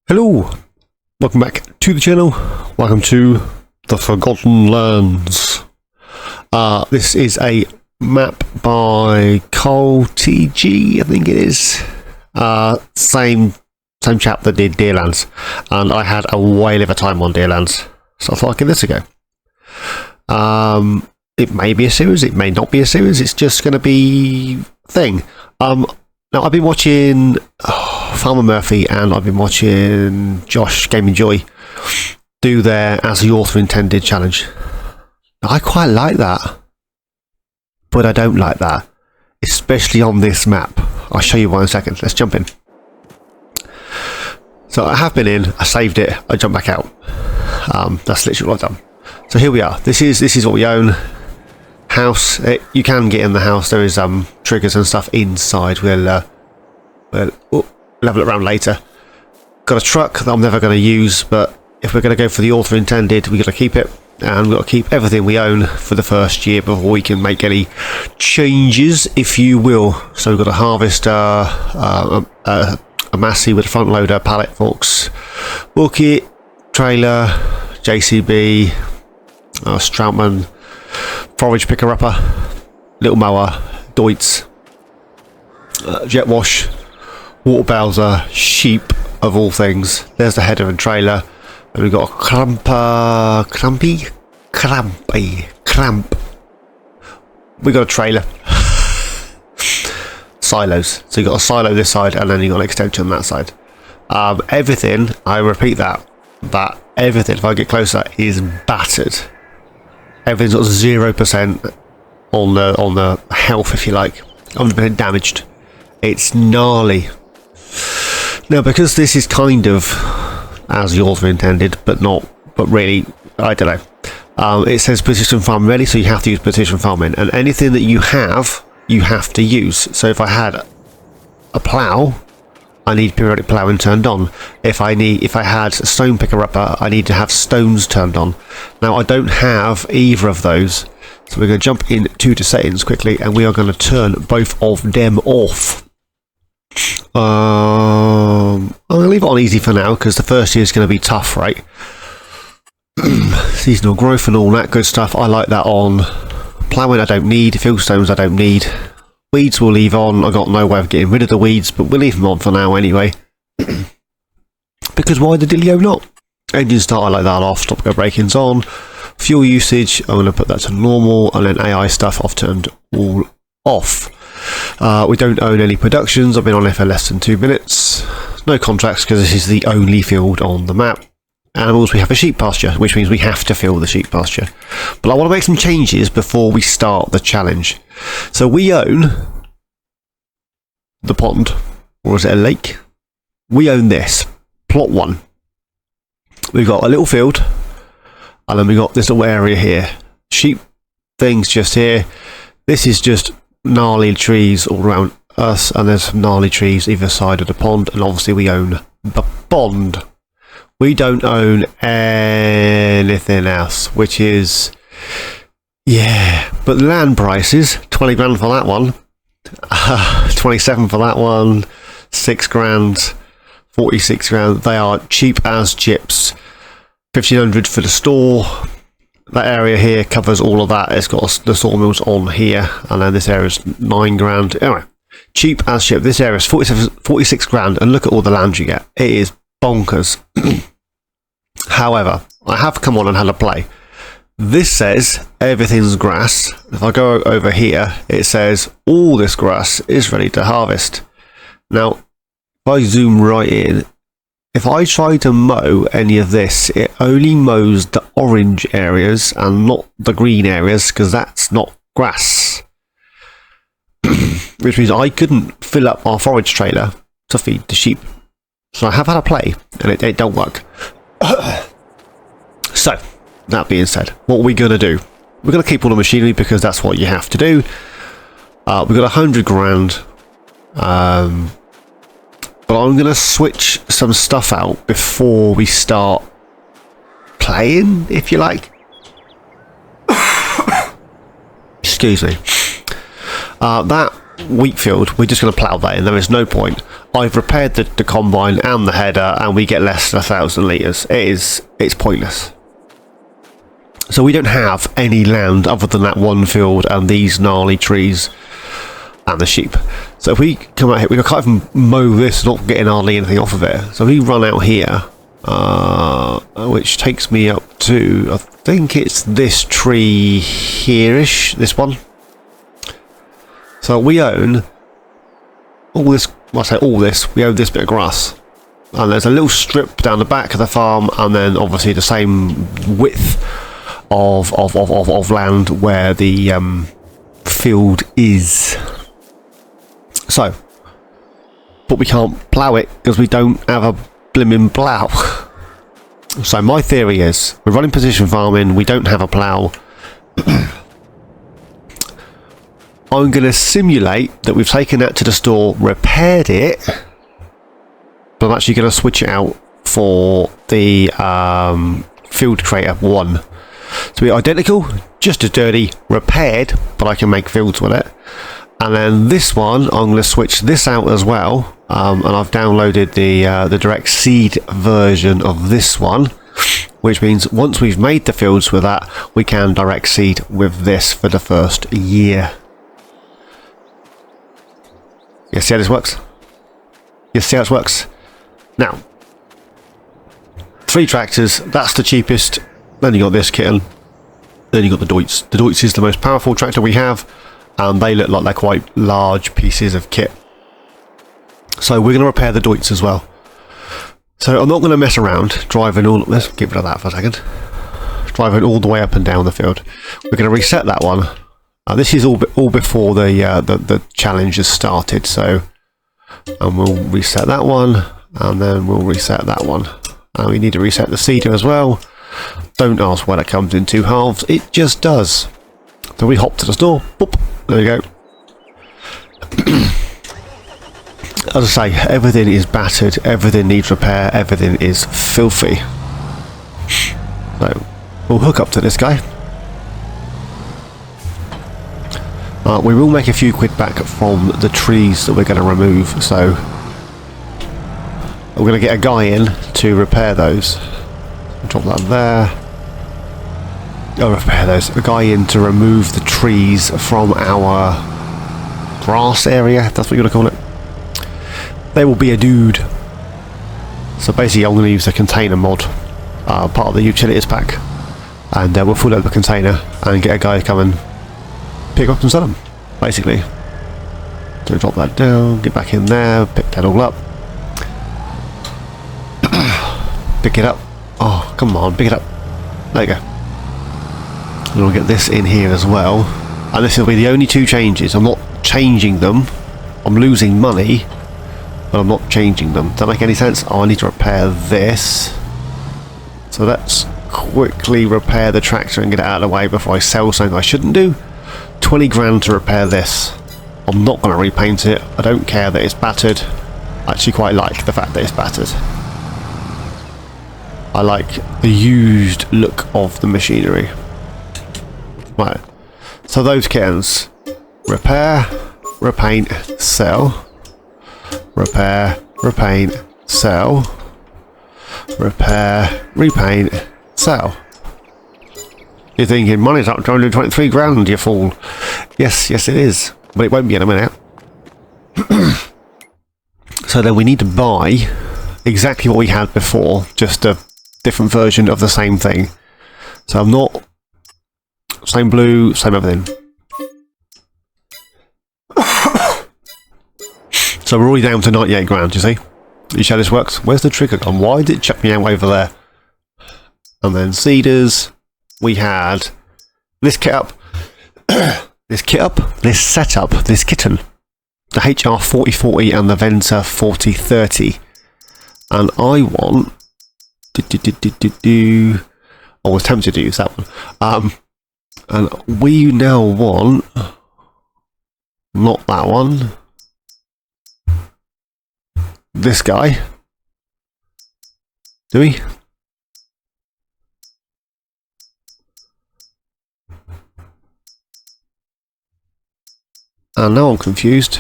Hello, welcome back to the channel. Welcome to the Forgotten Lands. This is a map by TG, I think it is. Same chap that did Deerlands, and I had a whale of a time on Deerlands, so I thought I'd give this a go. It may be a series, it may not be a series. It's just going to be a thing. Now I've been watching Farmer Murphy and I've been watching Josh GAMINGJOY do their As the Author Intended challenge. Now, I quite like that, but I don't like that, especially on this map. I'll show you why in a second. Let's jump in. So I have been in, I saved it, I jumped back out. That's literally what I've done. So here we are. This is what we own. House. You can get in the house. There is triggers and stuff inside. We'll level it around later. Got a truck that I'm never going to use, but if we're going to go for the author intended, we've got to keep it, and we've got to keep everything we own for the first year before we can make any changes, if you will. So we've got a harvester, a Massey with a front loader, pallet forks, bucket, trailer, JCB, Stroutman, forage picker upper, little mower, Deutz, jet wash, water bowser, sheep of all things. There's the header and trailer, and we've got a clamp. We got a trailer. Silos. So you got a silo this side, and then you got an extension on that side. Everything. I repeat that everything, if I get closer, is battered. Everything's got 0% on the health, if you like. 100% damaged. It's gnarly. Now, because this is kind of as the author intended, but really, I don't know. It says precision farm ready, so you have to use precision farming, and anything that you have to use. So if I had a plough, I need periodic ploughing turned on. If I had a stone picker upper, I need to have stones turned on. Now I don't have either of those, so we're going to jump into the settings quickly, and we are going to turn both of them off. I'm going to leave it on easy for now because the first year is going to be tough, right? Seasonal growth and all that good stuff, I like that on. Ploughing I don't need, field stones I don't need. Weeds we'll leave on. I got no way of getting rid of the weeds, but we'll leave them on for now anyway. Because why the dealio not? Engine start, I like that off. Stop go break-ins on. Fuel usage, I'm going to put that to normal, and then AI stuff I've turned all off. We don't own any productions. I've been on it for less than 2 minutes. No contracts because this is the only field on the map. Animals, we have a sheep pasture, which means we have to fill the sheep pasture. But I want to make some changes before we start the challenge. So we own the pond, or is it a lake? We own this, plot 1. We've got a little field, and then we got this little area here. Sheep things just here. This is just gnarly trees all around us, and there's some gnarly trees either side of the pond, and obviously we own the pond. We don't own anything else, which is, yeah, but the land prices, 20 grand for that one, 27 for that one, 6 grand, 46 grand, they are cheap as chips. 1500 for the store. That area here covers all of that. It's got the sawmills on here, and then this area is 9 grand. Anyway, cheap as chip. This area is 46 grand, and look at all the land you get. It is bonkers. However, I have come on and had a play. This says everything's grass. If I go over here, it says all this grass is ready to harvest. Now, if I zoom right in, if I try to mow any of this, it only mows the orange areas and not the green areas, because that's not grass. Which means I couldn't fill up our forage trailer to feed the sheep. So I have had a play, and it don't work. So, that being said, what are we going to do? We're going to keep all the machinery because that's what you have to do. We've got 100 grand. But I'm going to switch some stuff out before we start playing, if you like. Excuse me. That wheat field, we're just going to plough that in. There is no point. I've repaired the combine and the header, and we get less than 1,000 litres. It's pointless. So we don't have any land other than that one field and these gnarly trees and the sheep. So if we come out here, we can't even mow this, not getting hardly anything off of it. So if we run out here, which takes me up to, I think it's this tree here-ish, this one. So we own all this, well, I say all this, we own this bit of grass. And there's a little strip down the back of the farm, and then obviously the same width of land where the field is. So, but we can't plough it because we don't have a blimmin' plough. So my theory is, we're running position farming, we don't have a plough. I'm going to simulate that we've taken that to the store, repaired it, but I'm actually going to switch it out for the field creator 1. So we're identical, just as dirty, repaired, but I can make fields with it. And then this one, I'm going to switch this out as well, and I've downloaded the direct seed version of this one, which means once we've made the fields with that, we can direct seed with this for the first year. You see how this works? You see how this works? Now, 3 tractors, that's the cheapest. Then you got this kitten. Then you got the Deutz. The Deutz is the most powerful tractor we have, and they look like they're quite large pieces of kit. So we're going to repair the Deutz as well. So I'm not going to mess around driving all. Let's get rid of that for a second. Driving all the way up and down the field. We're going to reset that one. This is all before the challenge has started. So, and we'll reset that one, and then we'll reset that one. And we need to reset the seeder as well. Don't ask why that comes in 2 halves. It just does. So we hop to the store. Boop, there we go. As I say, everything is battered. Everything needs repair. Everything is filthy. So we'll hook up to this guy. We will make a few quid back from the trees that we're going to remove. So we're going to get a guy in to repair those. Drop that there. Oh, repair those. A guy in to remove the trees from our grass area, if that's what you're going to call it. There will be a dude. So basically I'm going to use the container mod, part of the utilities pack, and we'll full load the container and get a guy to come and pick up and sell them, basically. So drop that down, get back in there, pick that all up. Pick it up. Oh, come on, pick it up. There you go. And we'll get this in here as well. And this will be the only 2 changes. I'm not changing them. I'm losing money, but I'm not changing them. Does that make any sense? Oh, I need to repair this. So let's quickly repair the tractor and get it out of the way before I sell something I shouldn't do. 20 grand to repair this. I'm not going to repaint it. I don't care that it's battered. I actually quite like the fact that it's battered. I like the used look of the machinery. Right, so those kittens. Repair, repaint, sell. Repair, repaint, sell. Repair, repaint, sell. You're thinking, money's up to 123 grand, you fool. Yes, yes it is. But it won't be in a minute. So then we need to buy exactly what we had before, just a different version of the same thing. So I'm not... Same blue, same everything. So we're already down to 98 grand, you see? You see how this works? Where's the trigger gone? Why did it chuck me out over there? And then seeders. We had this kit up. This setup, this kitten. The HR 4040 and the Venta 4030. And I want... I was tempted to use that one. And we now want... Not that one. This guy. Do we? And now I'm confused.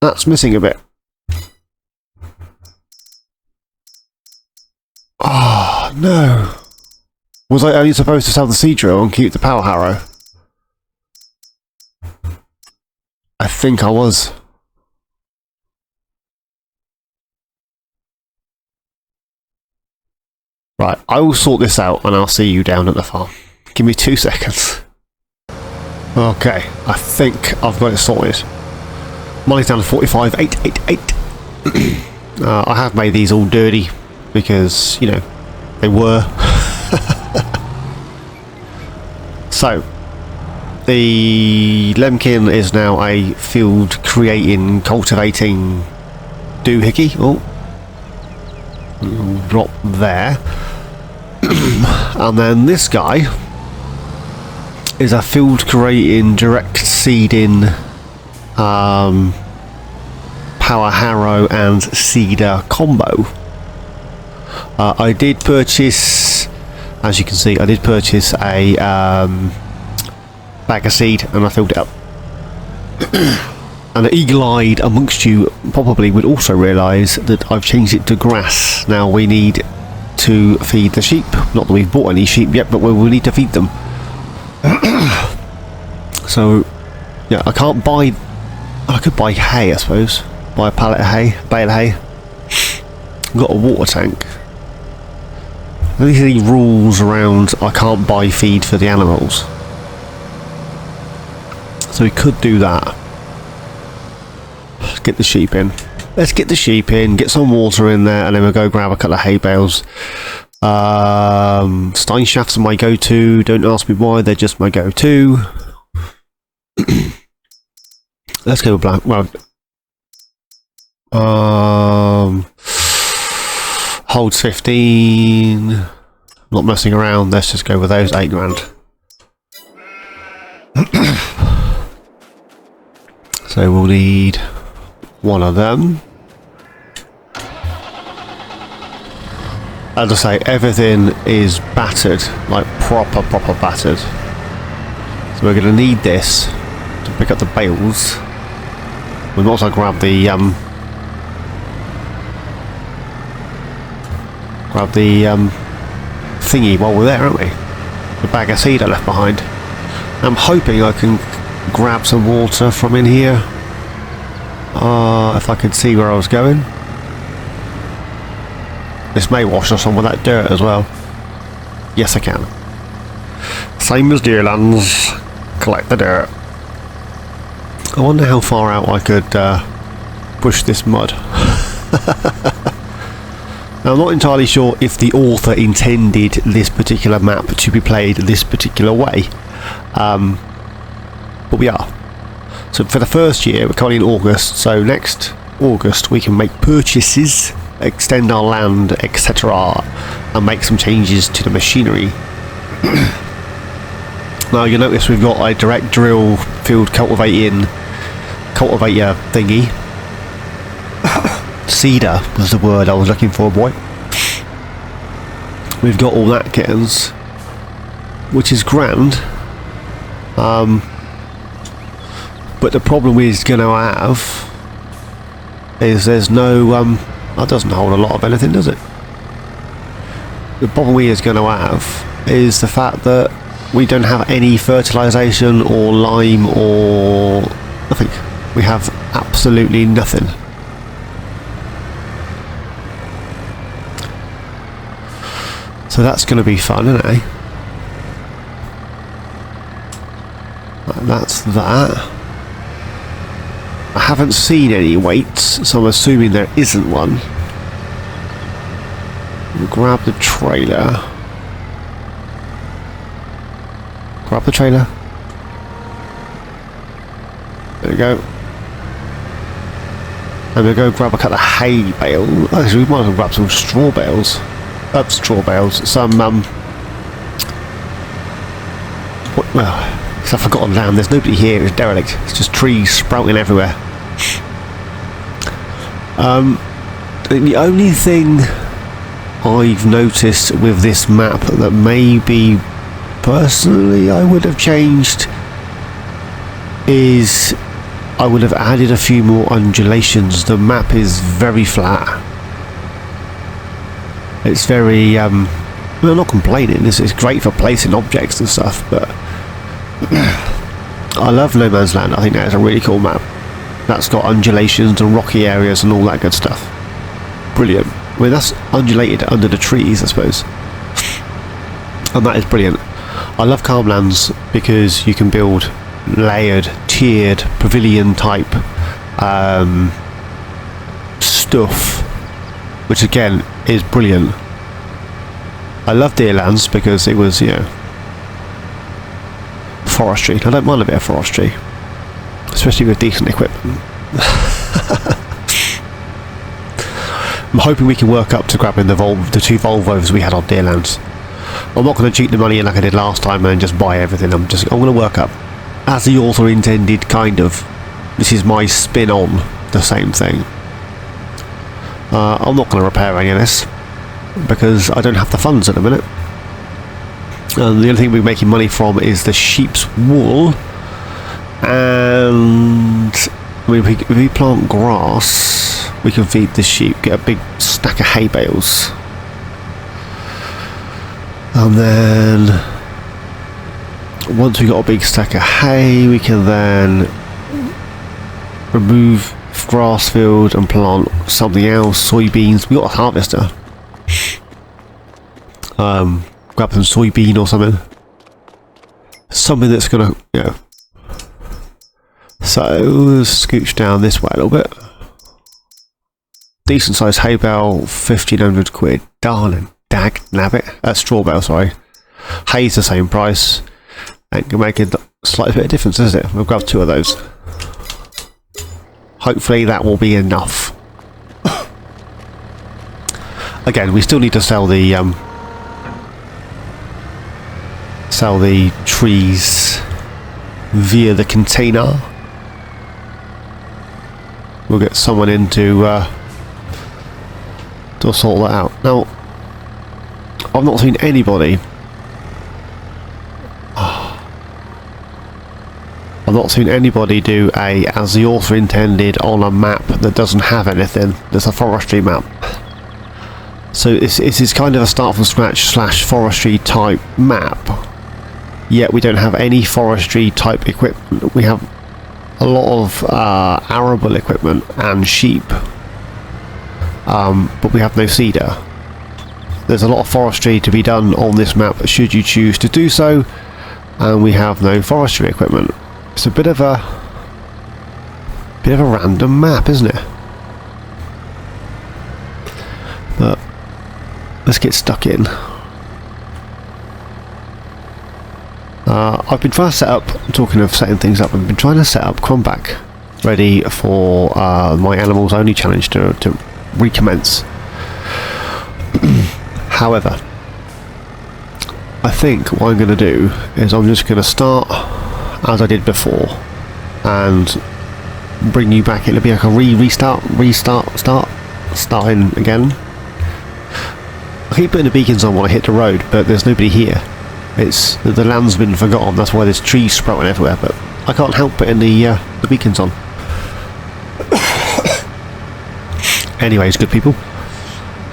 That's missing a bit. Oh, no. Was I only supposed to sell the seed drill and keep the power harrow? I think I was. Right, I will sort this out and I'll see you down at the farm. Give me 2 seconds. Okay, I think I've got it sorted. Money's down to 45,888. I have made these all dirty because, you know, they were. So, the Lemkin is now a field creating, cultivating doohickey. Oh, drop there. And then this guy is a field creating, direct seeding, power harrow and seeder combo. I did purchase, as you can see, I did purchase a bag of seed and I filled it up. And the eagle-eyed amongst you probably would also realise that I've changed it to grass. Now we need to feed the sheep. Not that we've bought any sheep yet, but we will need to feed them. So, yeah, I can't buy... I could buy hay, I suppose. Buy a pallet of hay, bale of hay. I've got a water tank. Are there any rules around I can't buy feed for the animals? So we could do that. Let's get the sheep in. Let's get the sheep in, get some water in there, and then we'll go grab a couple of hay bales. Stein shafts are my go-to. Don't ask me why, they're just my go-to. Let's go with black. Well, holds 15. Not messing around. Let's just go with those 8 grand. So we'll need one of them. As I say, everything is battered, like proper battered. So we're going to need this to pick up the bales. We might also grab the thingy while we're there, aren't we? The bag of seed I left behind. I'm hoping I can grab some water from in here. If I could see where I was going. This may wash us on with that dirt as well. Yes, I can. Same as Deerlands. Collect the dirt. I wonder how far out I could push this mud. Now, I'm not entirely sure if the author intended this particular map to be played this particular way. But we are. So for the first year, we're currently in August, so next August we can make purchases, extend our land, etc., and make some changes to the machinery. Now you notice we've got a direct drill field cultivator thingy. Seeder was the word I was looking for, boy. We've got all that kittens, which is grand. But the problem we're going to have is there's no that doesn't hold a lot of anything, does it? The problem we're going to have is the fact that we don't have any fertilisation or lime or nothing. We have absolutely nothing. So that's going to be fun, isn't it? That's that. I haven't seen any weights, so I'm assuming there isn't one. We'll grab the trailer. Grab the trailer. There we go. And we'll go grab a couple of hay bales. Actually, we might as well grab some straw bales. Straw bales. Some, well, I've forgotten land. There's nobody here. It's derelict. It's just trees sprouting everywhere. The only thing I've noticed with this map that maybe personally I would have changed is I would have added a few more undulations. The map is very flat. It's very, well, I'm not complaining, it's great for placing objects and stuff, but I love No Man's Land. I think that is a really cool map. That's got undulations and rocky areas and all that good stuff. Brilliant. I mean, that's undulated under the trees, I suppose. And that is brilliant. I love Calmlands because you can build layered, tiered, pavilion type stuff, which again is brilliant. I love Deerlands because it was, you know, forestry. I don't mind a bit of forestry, especially with decent equipment. I'm hoping we can work up to grabbing the two Volvos we had on Deerlands. I'm not going to cheat the money in like I did last time and just buy everything. I'm going to work up as the author intended, kind of. This is my spin on the same thing. I'm not going to repair any of this because I don't have the funds at the minute. And the only thing we're making money from is the sheep's wool. And if we plant grass, we can feed the sheep, get a big stack of hay bales. And then once we got a big stack of hay, we can then remove grass field and plant something else. Soybeans. We got a harvester. Grab some soybean or something. Something that's gonna, you know. So scooch down this way a little bit. Decent sized hay bale, 1,500 quid. Darling, dag nabbit. Straw bale, sorry. Hay's the same price. And can make a slight bit of difference, isn't it? We'll grab two of those. Hopefully that will be enough. Again, we still need to sell the trees via the container. We'll get someone in to sort that out. Now, I've not seen anybody. I've not seen anybody do a as the author intended on a map that doesn't have anything. There's a forestry map. So this is kind of a start from scratch / forestry type map. Yet we don't have any forestry type equipment. We have a lot of arable equipment and sheep. But we have no cedar. There's a lot of forestry to be done on this map should you choose to do so. And we have no forestry equipment. It's a bit of a random map, isn't it? But let's get stuck in. I've been trying to set up, talking of setting things up, I've been trying to set up Cromback ready for my animals only challenge to recommence. However, I think what I'm going to do is I'm just going to start as I did before and bring you back. It'll be like a starting again. I keep putting the beacons on when I hit the road, but there's nobody here. It's the land's been forgotten. That's why there's trees sprouting everywhere. But I can't help putting the beacons on. Anyways, good people,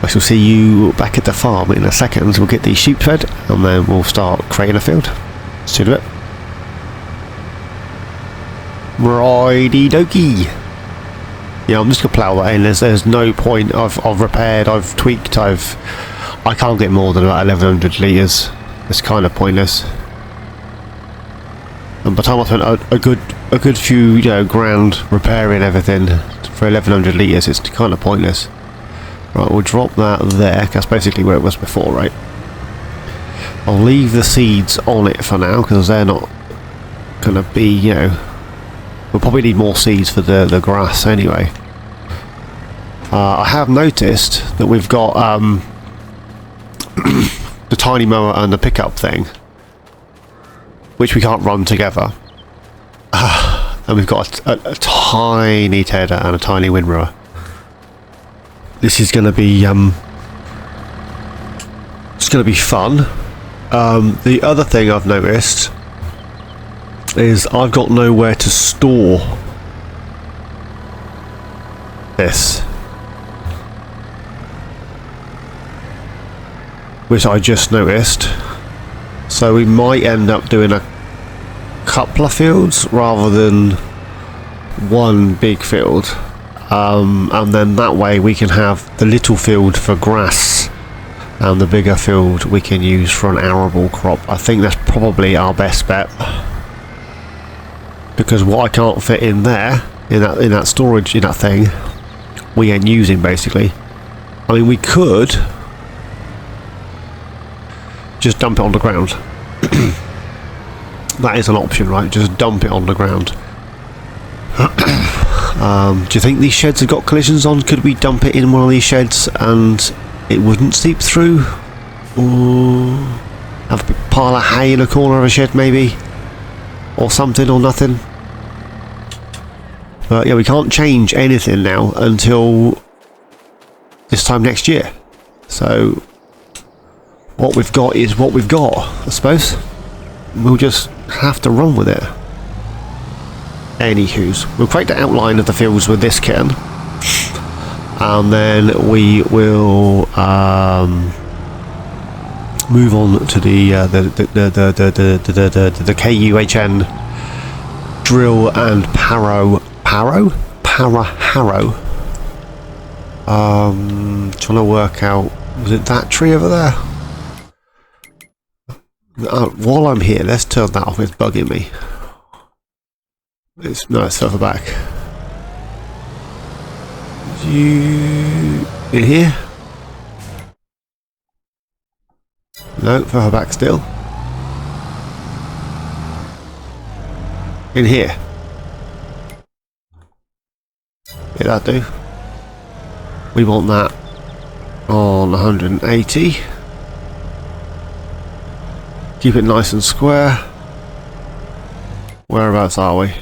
I shall see you back at the farm in a second. We'll get these sheep fed and then we'll start creating a field. See you in a bit. Righty dokey. Yeah, I'm just gonna plough that in. There's no point. I've repaired, I've tweaked, I can't get more than about 1,100 litres. It's kind of pointless. And by the time I spent a good few, grand repairing everything for 1,100 litres, it's kind of pointless. Right, we'll drop that there. That's basically where it was before, right? I'll leave the seeds on it for now because they're not gonna be, we'll probably need more seeds for the grass anyway. I have noticed that we've got the tiny mower and the pickup thing, which we can't run together. And we've got a tiny tedder and a tiny windrower. This is going to be it's going to be fun. The other thing I've noticed is I've got nowhere to store this, which I just noticed. So we might end up doing a couple of fields rather than one big field, and then that way we can have the little field for grass and the bigger field we can use for an arable crop. I think that's probably our best bet, because what I can't fit in there, in that storage, in that thing, we ain't using basically. I mean, we could just dump it on the ground. That is an option, right? Just dump it on the ground. Do you think these sheds have got collisions on? Could we dump it in one of these sheds and it wouldn't seep through? Or have a pile of hay in a corner of a shed maybe? Or something, or nothing? But yeah, we can't change anything now until this time next year. So what we've got is what we've got, I suppose. We'll just have to run with it. Anywho's, we'll create the outline of the fields with this kitten, and then we will move on to the KUHN drill and para harrow. Trying to work out, was it that tree over there? While I'm here, let's turn that off. It's bugging me. No, it's further back. You in here? No, further back still. In here. Yeah, that do. We want that on 180. Keep it nice and square. Whereabouts are we?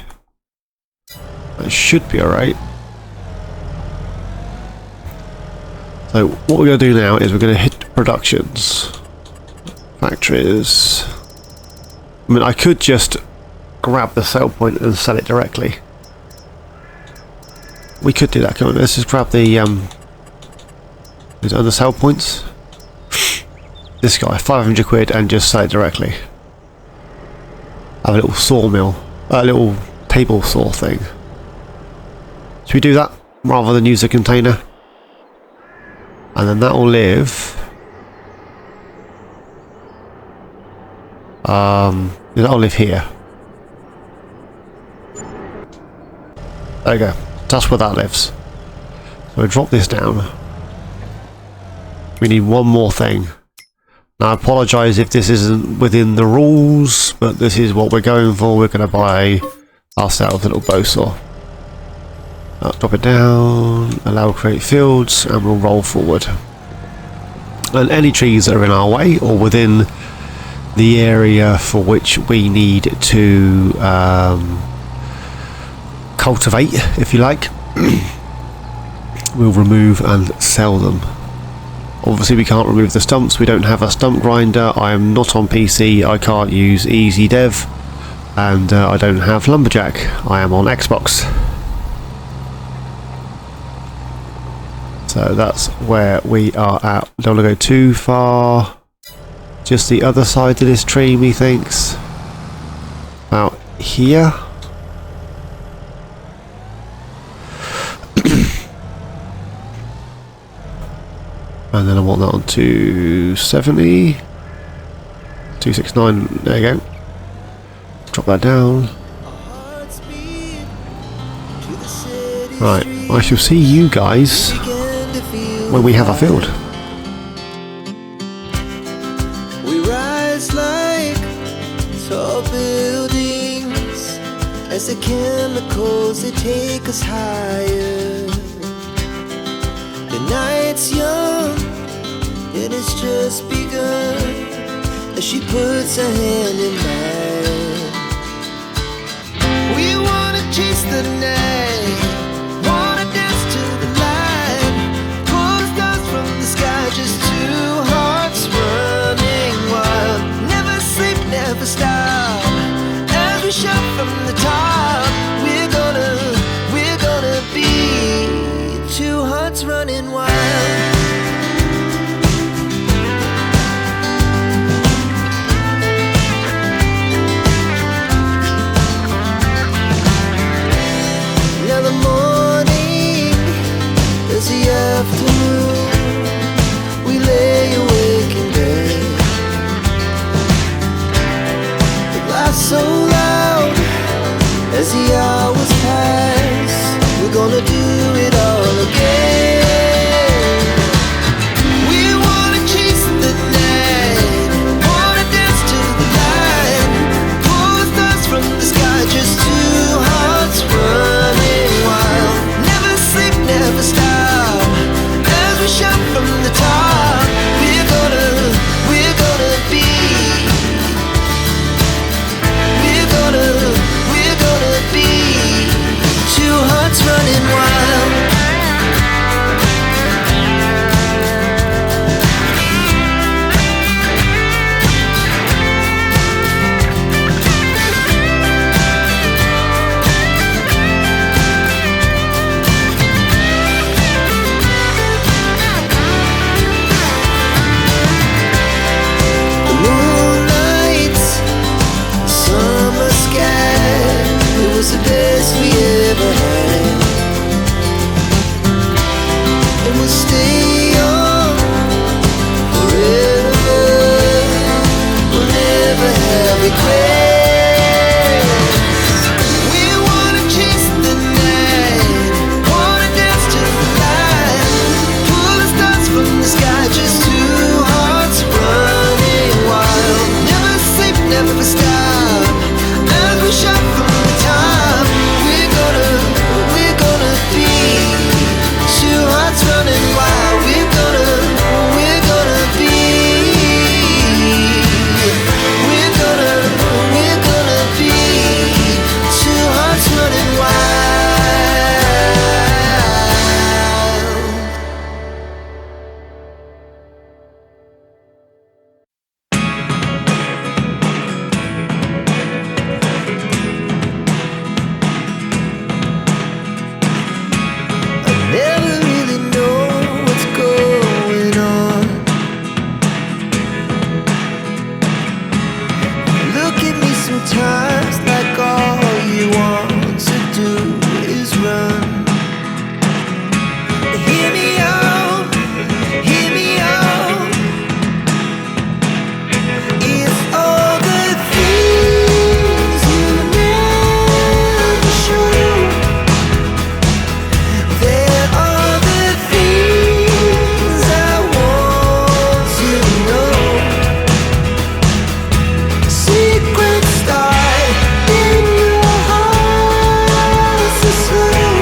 That should be alright. So what we're going to do now is we're going to hit productions. Factories. I mean, I could just grab the sell point and sell it directly. We could do that. Come on, let's just grab the these other sell points. This guy, 500 quid, and just sell it directly. Have a little sawmill, a little table saw thing. Should we do that rather than use a container? And then that will live. That'll live here. There we go. That's where that lives. So we drop this down. We need one more thing. Now I apologise if this isn't within the rules, but this is what we're going for. We're going to buy ourselves a little bow saw. Drop it down, allow create fields, and we'll roll forward. And any trees that are in our way or within the area for which we need to cultivate, if you like, we'll remove and sell them. Obviously we can't remove the stumps, we don't have a stump grinder, I am not on PC, I can't use Easy Dev, and I don't have Lumberjack, I am on Xbox. So that's where we are at. Don't want to go too far. Just the other side of this tree, methinks. About here. And then I want that on 270. 269, there you go. Drop that down. Right, I shall see you guys when we have a field. We rise like tall buildings as the chemicals they take us higher. The night's young, it has just begun as she puts her hand in mine. We wanna chase the night, wanna dance to the light, pull the stars from the sky, just two hearts running wild. Never sleep, never stop, as we shout from the top. We're gonna be running wild. Now the morning is the afternoon. We lay awake in bed. The laughs so loud as the hours pass. We're gonna do it all again. We wanna chase the night, wanna dance to the light, pull the stars from the sky, just two hearts running wild. Never sleep, never stop, as we shout from the top. We're gonna be. We're gonna be two hearts running wild. The moonlight, summer sky, it was the best we ever had. And we'll stay on forever. We'll never have regrets. We wanna chase the night, wanna dance to the light, pull the stars from the sky, just two hearts running wild. Never sleep, never stop, as we shout from the top. We're gonna be two hearts running wild. We're gonna be. We're gonna be two hearts running wild. I never really know what's going on. Look at me sometimes like all you want to do is run. Hear me out, hear me out. It's all the things you never show. There are the things I want to know. Secrets start in your heart so slow.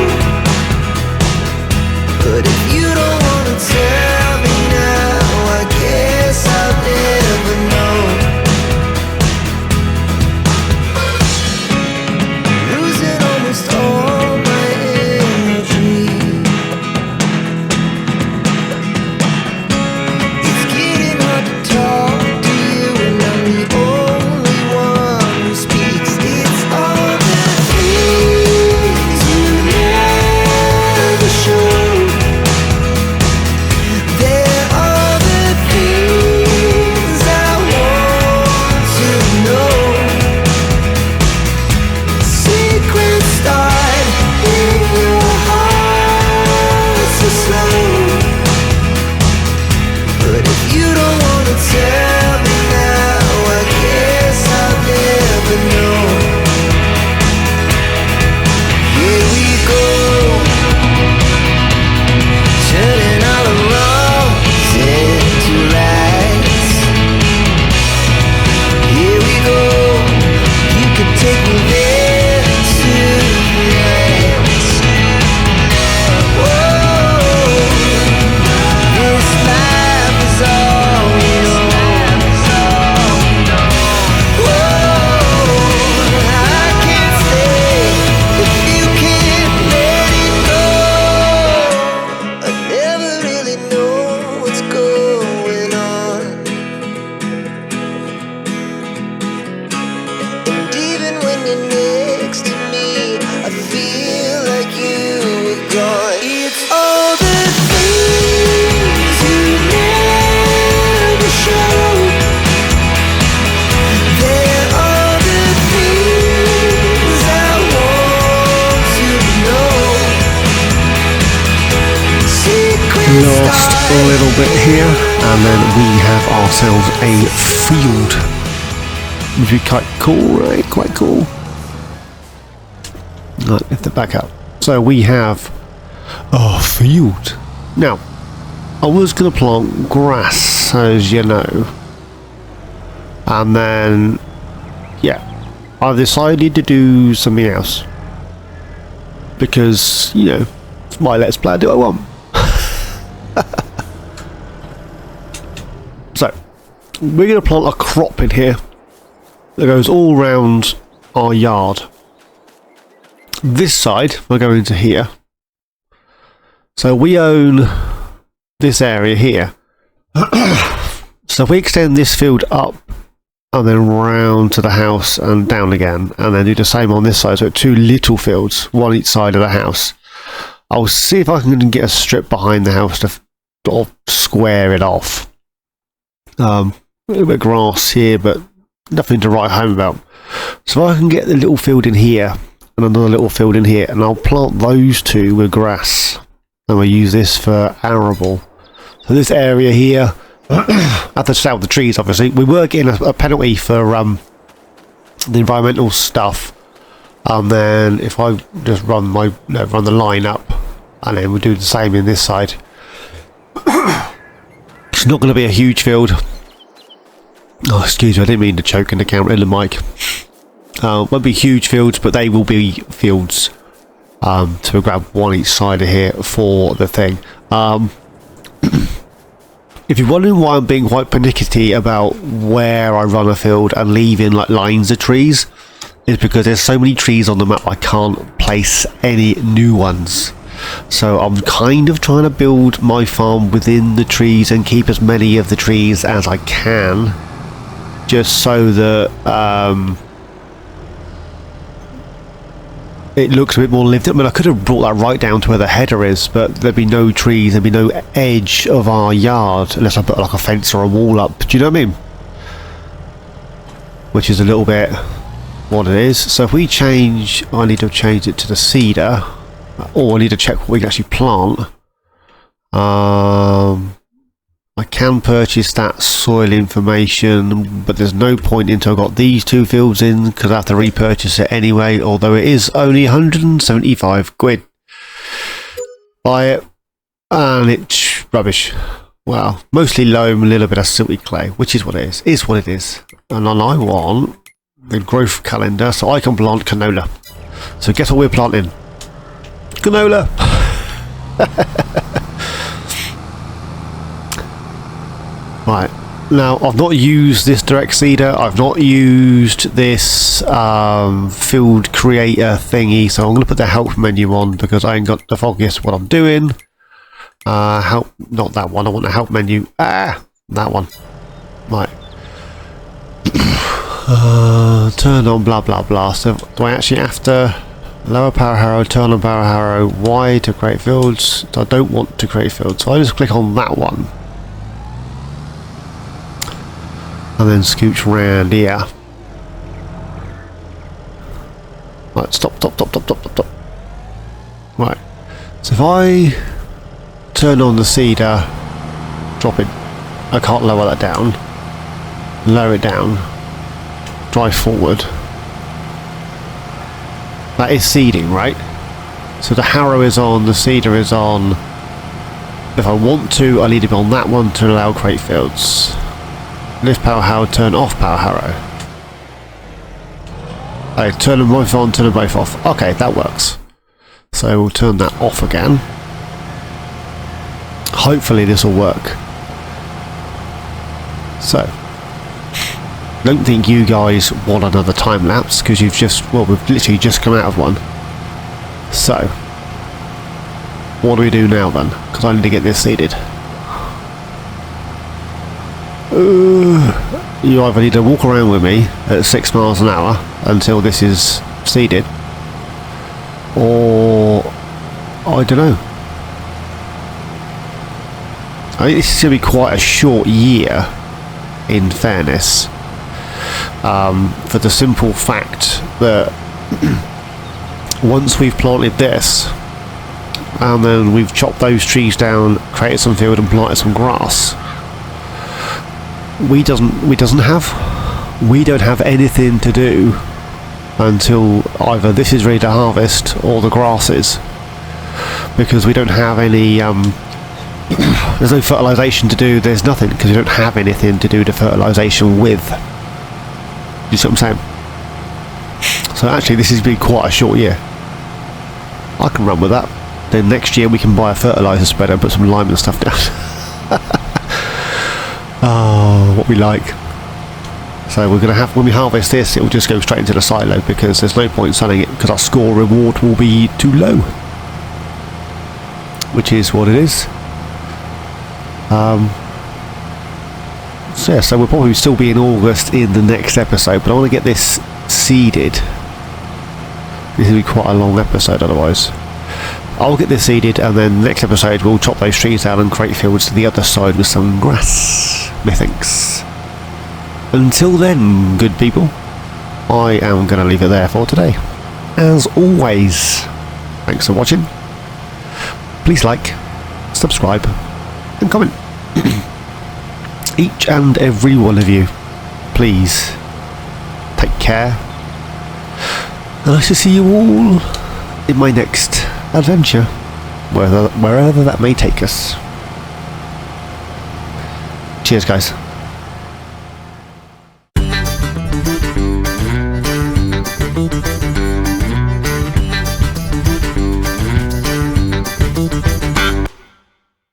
But if you don't wanna tell me now, I guess I'll never know. Losing almost all my energy. It's getting hard to talk to you, and I'm the only one who speaks. It's all the things you never show. Last little bit here, and then we have ourselves a field, which would be quite cool, right? Quite cool. Right, lift it back up. So we have a field. Now, I was going to plant grass, as you know, and then, yeah, I've decided to do something else because, you know, it's my Let's Play. I do what I want. So, we're going to plant a crop in here that goes all round our yard. This side, we're going to here. So we own this area here. So if we extend this field up and then round to the house and down again, and then do the same on this side, so 2 little fields, one each side of the house. I'll see if I can get a strip behind the house to sort of square it off. A little bit of grass here, but nothing to write home about. So I can get the little field in here and another little field in here, and I'll plant those 2 with grass, and we'll use this for arable. So this area here, I have to sell the trees obviously. We were getting a penalty for the environmental stuff, and then if I just run run the line up, and then we'll do the same in this side. It's not going to be a huge field. Oh, excuse me, I didn't mean to choke in the camera, in the mic. Won't be huge fields, but they will be fields. To grab one each side of here for the thing. If you're wondering why I'm being quite pernickety about where I run a field and leaving like lines of trees, it's because there's so many trees on the map I can't place any new ones. So I'm kind of trying to build my farm within the trees and keep as many of the trees as I can, just so that it looks a bit more lived up. I mean, I could have brought that right down to where the header is, but there'd be no trees, there'd be no edge of our yard unless I put like a fence or a wall up. Do you know what I mean? Which is a little bit what it is. So if we change, I need to change it to the cedar. Or I need to check what we can actually plant. I can purchase that soil information, but there's no point until I've got these 2 fields in, because I have to repurchase it anyway, although it is only 175 quid. Buy it, and it's rubbish. Well, mostly loam, a little bit of silty clay, which is what it is. Is what it is. And then I want the growth calendar so I can plant canola. So guess what we're planting? Canola. Right, now I've not used this direct seeder, I've not used this field creator thingy, so I'm going to put the help menu on because I ain't got the foggiest what I'm doing. Help, not that one, I want the help menu. That one. Right. Turn on blah blah blah. So do I actually have to lower power harrow, turn on power harrow, Y to create fields? So I don't want to create fields, so I just click on that one. And then scooch round here. Right, stop. Right, so if I turn on the seeder, drop it, I can't lower that down, lower it down, drive forward. That is seeding, right? So the harrow is on, the seeder is on. If I want to, I need to be on that one to allow create fields. Lift power harrow, turn off power harrow. Okay, turn them both on, turn them both off. Okay, that works. So we'll turn that off again. Hopefully this will work. So, don't think you guys want another time lapse because you've just, well, we've literally just come out of one. So, what do we do now then? Because I need to get this seeded. You either need to walk around with me at 6 miles an hour until this is seeded, or I don't know. I think this is going to be quite a short year, in fairness, for the simple fact that once we've planted this, and then we've chopped those trees down, created some field and planted some grass, we don't have anything to do until either this is ready to harvest or the grass is, because we don't have any there's no fertilisation to do, there's nothing, because we don't have anything to do the fertilisation with. You see what I'm saying? So actually this has been quite a short year. I can run with that. Then next year we can buy a fertiliser spreader and put some lime and stuff down. Oh, what we like. So we're going to have, when we harvest this, it will just go straight into the silo, because there's no point selling it because our score reward will be too low, which is what it is. So yeah, so we'll probably still be in August in the next episode, but I want to get this seeded. This will be quite a long episode otherwise. I'll get this seeded, and then next episode we'll chop those trees down and create fields to the other side with some grass, methinks. Until then, good people, I am going to leave it there for today. As always, thanks for watching. Please like, subscribe and comment. Each and every one of you, please take care, and I shall see you all in my next adventure, wherever that may take us. Cheers guys.